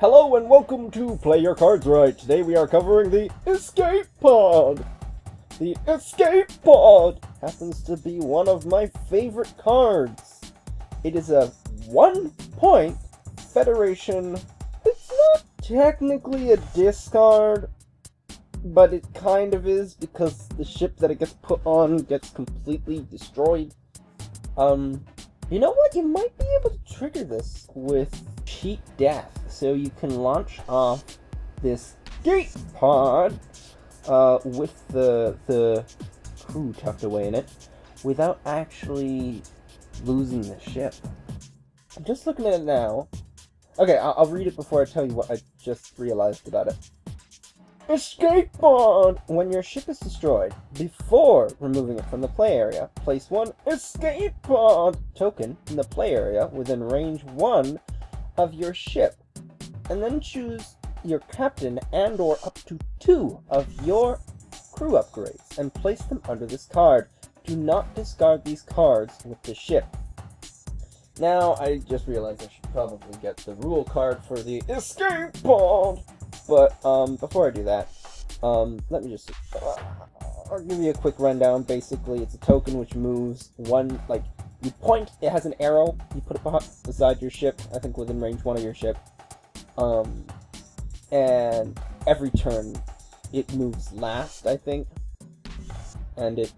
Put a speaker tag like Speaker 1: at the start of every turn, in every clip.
Speaker 1: Hello and welcome to Play Your Cards Right. Today we are covering the Escape Pod. The Escape Pod happens to be one of my favorite cards. It is a 1-point Federation. It's not technically a discard, but it kind of is because the ship that it gets put on gets completely destroyed. You know what? You might be able to trigger this with cheat death. So you can launch off this Escape Pod with the crew tucked away in it without actually losing the ship. I'm just looking at it now. Okay, I'll read it before I tell you what I just realized about it. Escape Pod! When your ship is destroyed, before removing it from the play area, place one Escape Pod token in the play area within range 1 of your ship, and then choose your captain and or up to 2 of your crew upgrades and place them under this card. Do not discard these cards with the ship. Now, I just realized I should probably get the rule card for the Escape Pod. But, before I do that, let me just, I'll give you a quick rundown. Basically, it's a token which moves one, like, you point, it has an arrow, you put it beside your ship, I think within range 1 of your ship, and every turn, it moves last, I think, and it,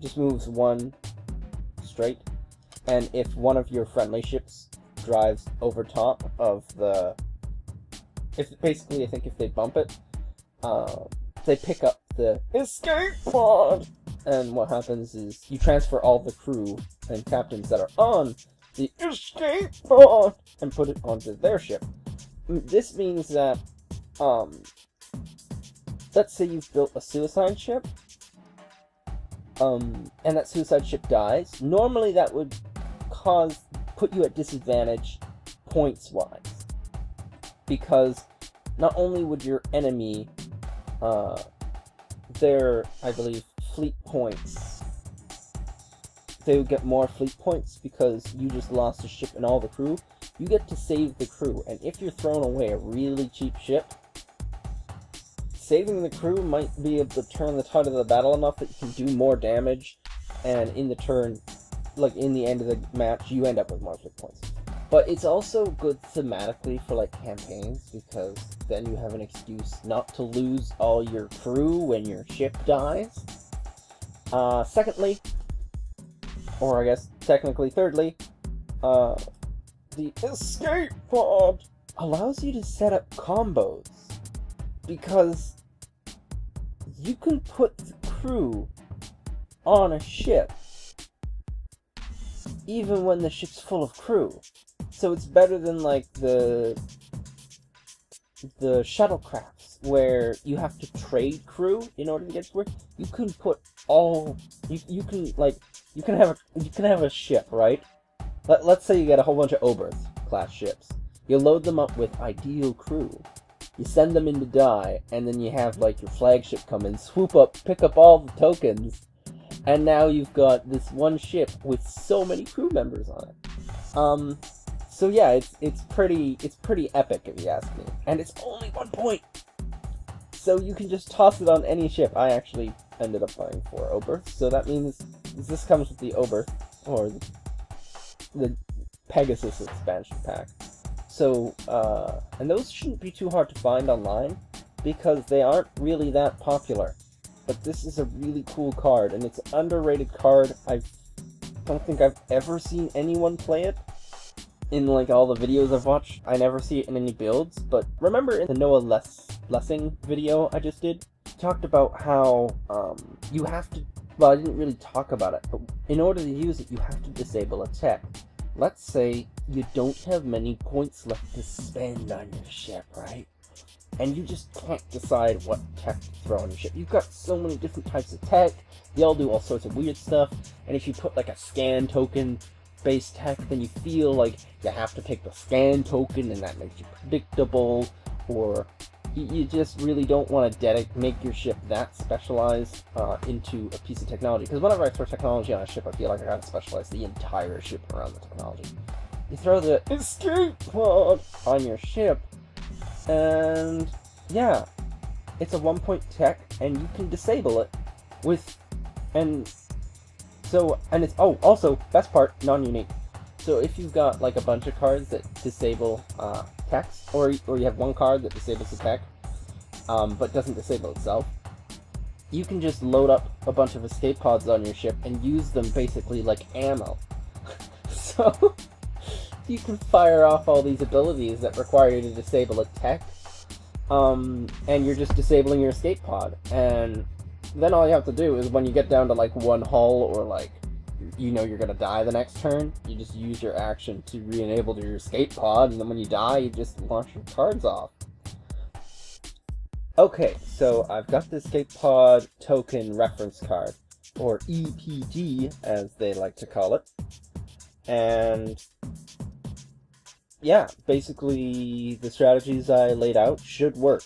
Speaker 1: just moves 1 straight, and if one of your friendly ships drives over top of the, basically, I think if they bump it, they pick up the Escape Pod, and what happens is you transfer all the crew and captains that are on the Escape Pod and put it onto their ship. This means that, let's say you've built a suicide ship, and that suicide ship dies. Normally that would put you at disadvantage points-wise, because not only would your enemy, their, I believe, fleet points, they would get more fleet points because you just lost a ship and all the crew. You get to save the crew, and if you're throwing away a really cheap ship, saving the crew might be able to turn the tide of the battle enough that you can do more damage, and in the turn, like in the end of the match, you end up with more fleet points. But it's also good thematically for, like, campaigns, because then you have an excuse not to lose all your crew when your ship dies. Secondly, or I guess technically thirdly, the Escape Pod allows you to set up combos, because you can put the crew on a ship even when the ship's full of crew. So it's better than, like, the shuttlecrafts, where you have to trade crew in order to get to work. You can put all, you can have a ship, right? Let's say you get a whole bunch of Oberth class ships. You load them up with ideal crew. You send them in to die, and then you have, like, your flagship come in, swoop up, pick up all the tokens, and now you've got this one ship with so many crew members on it. So yeah, it's pretty epic if you ask me, and it's only 1 point, so you can just toss it on any ship. I actually ended up buying 4 Oberths, so that means this comes with the Oberth, or the Pegasus expansion pack. So, and those shouldn't be too hard to find online, because they aren't really that popular. But this is a really cool card, and it's an underrated card. I don't think I've ever seen anyone play it. In, like, all the videos I've watched, I never see it in any builds, but remember in the Noah Lessing video I just did, he talked about how, you have to, well, I didn't really talk about it, but in order to use it, you have to disable a tech. Let's say you don't have many points left to spend on your ship, right? And you just can't decide what tech to throw on your ship. You've got so many different types of tech, they all do all sorts of weird stuff, and if you put, like, a scan token base tech, then you feel like you have to take the scan token, and that makes you predictable, or you just really don't want to make your ship that specialized into a piece of technology. Because whenever I throw technology on a ship, I feel like I gotta specialize the entire ship around the technology. you throw the escape pod on your ship, and yeah, it's a 1-point tech, and you can disable it with, and it's, oh, also, best part, non-unique. So if you've got like a bunch of cards that disable techs, or you have one card that disables a tech, but doesn't disable itself, you can just load up a bunch of escape pods on your ship and use them basically like ammo. So you can fire off all these abilities that require you to disable a tech, and you're just disabling your escape pod, and then all you have to do is when you get down to like one hull, or like, you know, you're gonna die the next turn, you just use your action to re-enable your escape pod, and then when you die, you just launch your cards off. Okay, so I've got the escape pod token reference card, or EPG as they like to call it, and yeah, basically the strategies I laid out should work.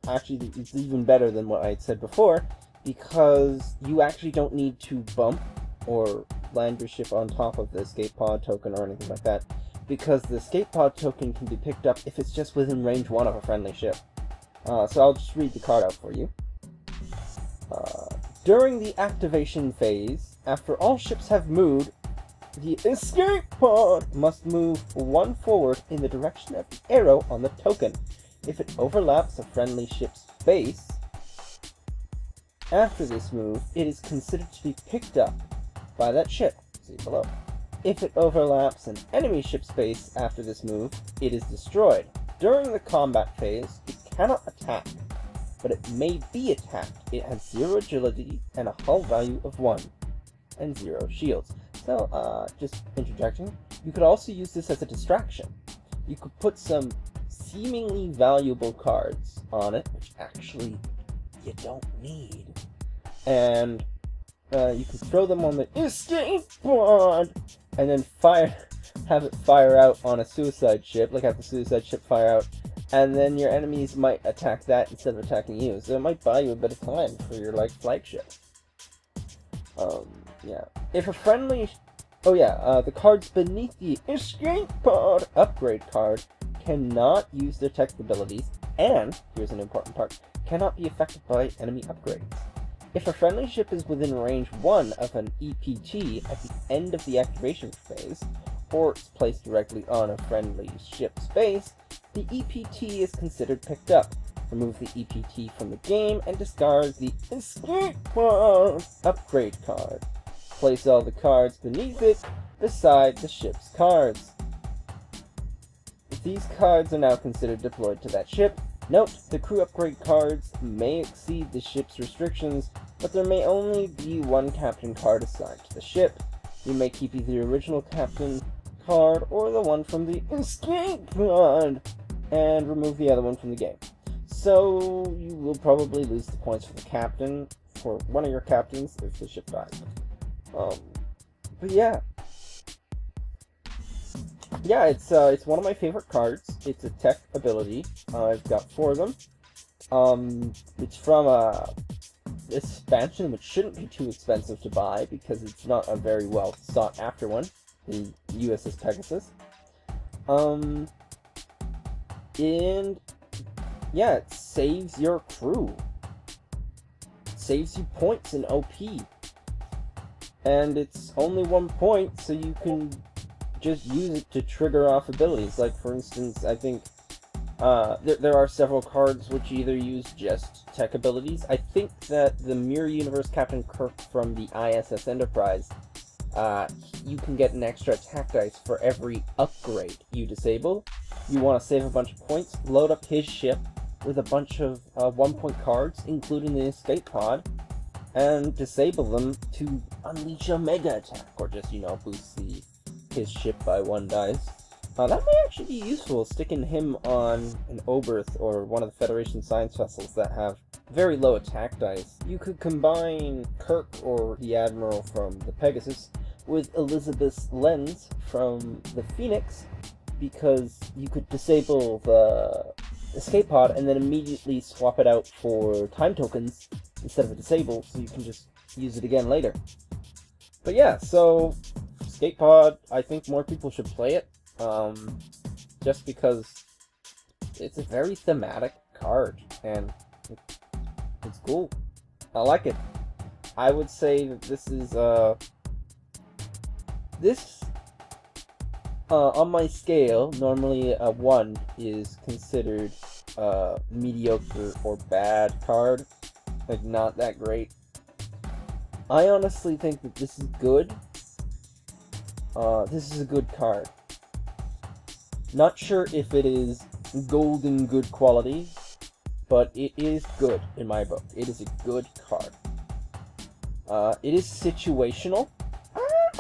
Speaker 1: Actually, it's even better than what I had said before, because you actually don't need to bump or land your ship on top of the escape pod token or anything like that, because the escape pod token can be picked up if it's just within range 1 of a friendly ship. So I'll just read the card out for you. During the activation phase, after all ships have moved, the escape pod must move 1 forward in the direction of the arrow on the token. If it overlaps a friendly ship's base, after this move, it is considered to be picked up by that ship. See below. If it overlaps an enemy ship's base after this move, it is destroyed. During the combat phase, it cannot attack, but it may be attacked. It has 0 agility and a hull value of 1, and 0 shields. So, just interjecting, you could also use this as a distraction. You could put some seemingly valuable cards on it, which actually you don't need, and you can throw them on the escape pod, and then have it fire out on a suicide ship, like have the suicide ship fire out, and then your enemies might attack that instead of attacking you, so it might buy you a bit of time for your, like, flagship. Yeah. If a friendly... the cards beneath the escape pod upgrade card cannot use their tech abilities, and, here's an important part, cannot be affected by enemy upgrades. If a friendly ship is within range 1 of an EPT at the end of the activation phase, or it's placed directly on a friendly ship's base, the EPT is considered picked up. Remove the EPT from the game and discard the escape pod upgrade card. Place all the cards beneath it beside the ship's cards. These cards are now considered deployed to that ship. Note, the crew upgrade cards may exceed the ship's restrictions, but there may only be 1 captain card assigned to the ship. You may keep either the original captain card or the one from the escape pod, and remove the other one from the game. So you will probably lose the points for the captain, for one of your captains, if the ship dies. But yeah. Yeah, it's one of my favorite cards. It's a tech ability. I've got 4 of them. It's from a expansion which shouldn't be too expensive to buy because it's not a very well sought after one, the USS Pegasus. And yeah, it saves your crew. It saves you points in OP. And it's only 1 point, so you can just use it to trigger off abilities. Like, for instance, I think there are several cards which either use just tech abilities. I think that the Mirror Universe Captain Kirk from the ISS Enterprise, you can get an extra attack dice for every upgrade you disable. You want to save a bunch of points, load up his ship with a bunch of 1-point cards, including the escape pod, and disable them to unleash a mega attack, or just, boost his ship by 1 dice. That may actually be useful, sticking him on an Oberth or one of the Federation science vessels that have very low attack dice. You could combine Kirk or the Admiral from the Pegasus with Elizabeth's Lens from the Phoenix, because you could disable the escape pod and then immediately swap it out for time tokens instead of a disable, so you can just use it again later. But yeah, so escape pod, I think more people should play it. just because it's a very thematic card, and it's cool. I like it. I would say that this is, on my scale, normally a 1 is considered mediocre or bad card, like not that great. I honestly think that this is good. This is a good card. Not sure if it is golden good quality, but it is good in my book. It is a good card. It is situational,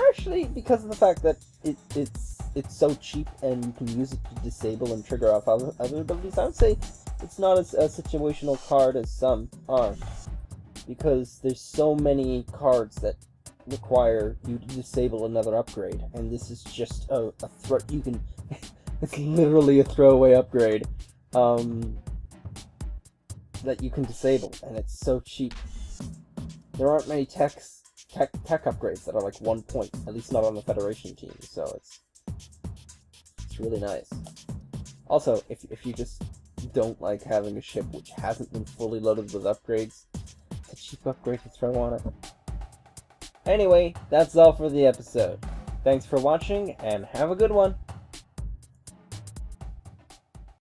Speaker 1: actually, because of the fact that it's so cheap and you can use it to disable and trigger off other abilities. I would say it's not as a situational card as some are, because there's so many cards that require you to disable another upgrade, and this is just a you can it's literally a throwaway upgrade that you can disable, and it's so cheap. There aren't many tech upgrades that are like 1 point, at least not on the Federation team, so it's really nice. Also, if you just don't like having a ship which hasn't been fully loaded with upgrades, it's a cheap upgrade to throw on it. Anyway, that's all for the episode. Thanks for watching, and have a good one!